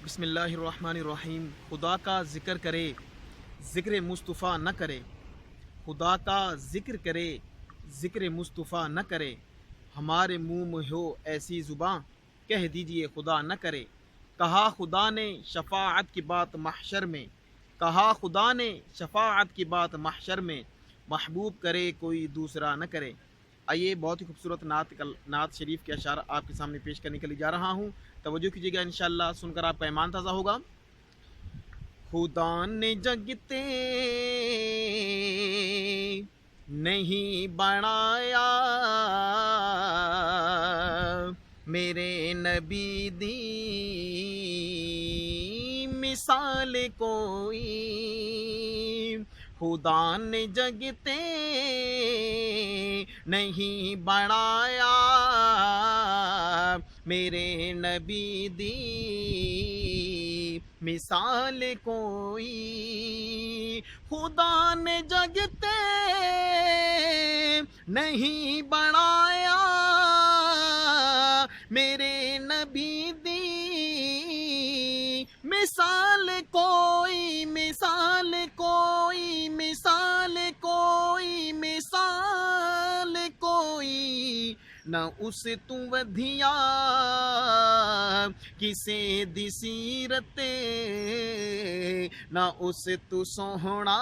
बिस्मिल्लाहिर्रहमानिर्रहीम। खुदा का ज़िक्र करे ज़िक्र मुस्तफ़ा न करे, खुदा का ज़िक्र करे ज़िक्र मुस्तफ़ा न करे, हमारे मुँह में हो ऐसी ज़ुबां कह दीजिए खुदा न करे। कहा खुदा ने शफ़ाअत की बात महशर में, कहा खुदा ने शफ़ाअत की बात महशर में, महबूब करे कोई दूसरा न करे। आइए बहुत ही खूबसूरत नात शरीफ के अशार आपके सामने पेश करने के लिए जा रहा हूँ। तवज्जो कीजिएगा, इंशाअल्लाह सुनकर आपका ईमान ताज़ा होगा। खुदा ने जगते नहीं बनाया, मेरे नबी दी मिसाल कोई। खुदा ने जगते नहीं बनाया, मेरे नबी दी मिसाल कोई। खुदा ने जगते नहीं बनाया, मेरे नबी दी मिसाल कोई, मिसाल कोई, मिसाल कोई, मिसाल कोई। न उस तू वधिया किसे दी सीरते, न उस तू सोहना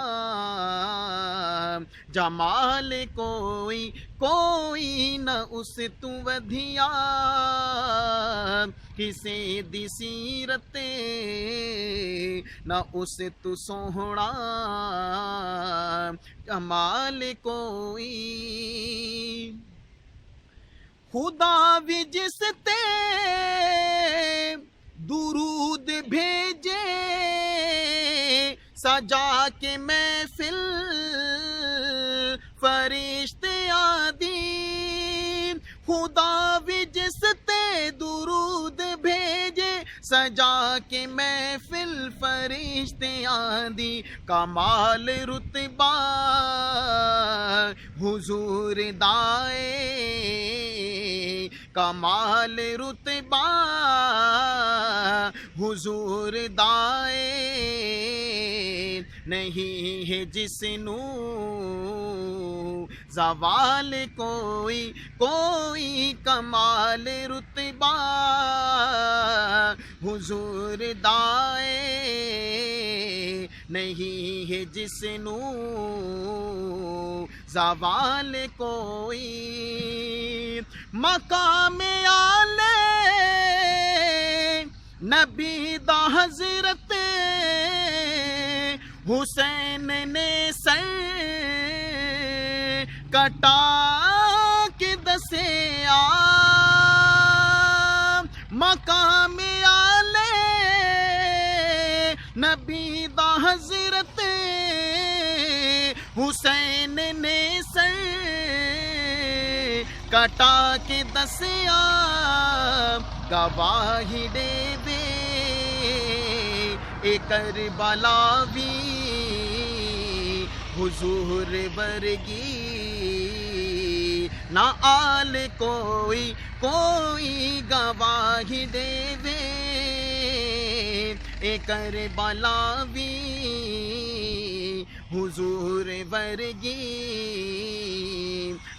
जमाल कोई, कोई न उस तू वधिया किसे दी सीरते, न उस तू सोहना जमाल कोई। खुदा भी जिस ते दुरूद भेजे, सजा के महफिल फरिश्ते आदि। खुदा भी जिस ते दुरूद भेजे, सजा के महफिल फरिश्ते आदि। कमाल रुतबा हुजूर दाए, कमाल रुतबा हुजूर दाए, नहीं है जिसनू ज़वाल कोई, कोई कमाल रुतबा हुजूर दाए, नहीं है जिसनू ज़वाल कोई। मकाम आले नबी दा हज़रत हुसैन ने सर कटा के दसिया। मकाम आले नबी दा हज़रत हुसैन ने सर कटा के दसिया। गवाही देवे ए करबला भी हुजूर वर्गी, ना आल कोई, कोई गवाही देवे ए करबला भी हुजूर वर्गी,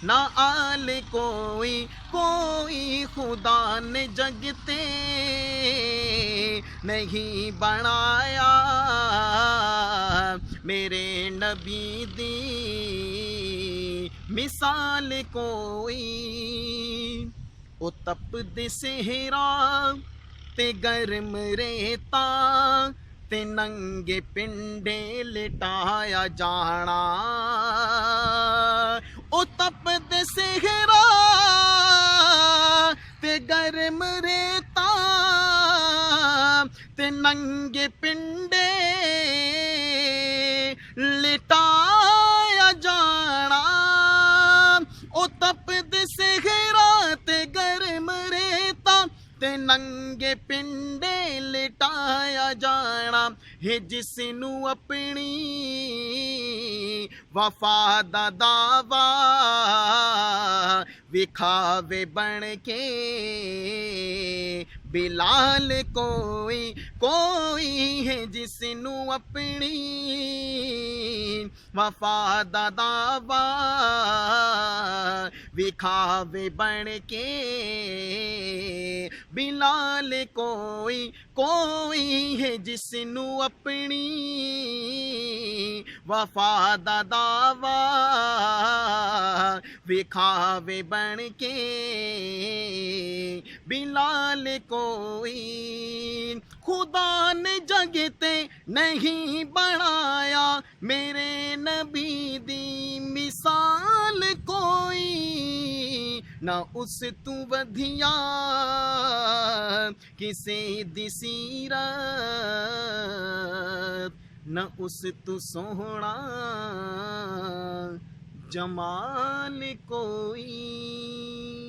ना आल कोई, कोई। खुदा ने जगते नहीं बनाया, मेरे नबी दी मिसाल कोई। ओ तपदे सेहरा ते गर्म रेता, ते नंगे पिंडे लिटाया जाना। ओ तपदे सेहरा ते गर्म रेता, ते नंगे पिंडे लिटाया जाना। ओ तपदे सेहरा ते गर्म रेता, ते नंगे पिंडे लिटाया जाना। है जिसनू अपनी वफा दा दावा विखावे बन के بلال کوئی ہے جس نو اپنی وفا دا دعویٰ وکھاوے بن کے بلال کوئی ہے جس نو اپنی وفا دا دعویٰ وکھاوے بن کے بلال کوئی خدا نے جگتے نہیں بنایا میرے نبی دی مثال کوئی نہ اس تو ودھیا کسی دی سیرت نہ اس تو سوہنا جمال کوئی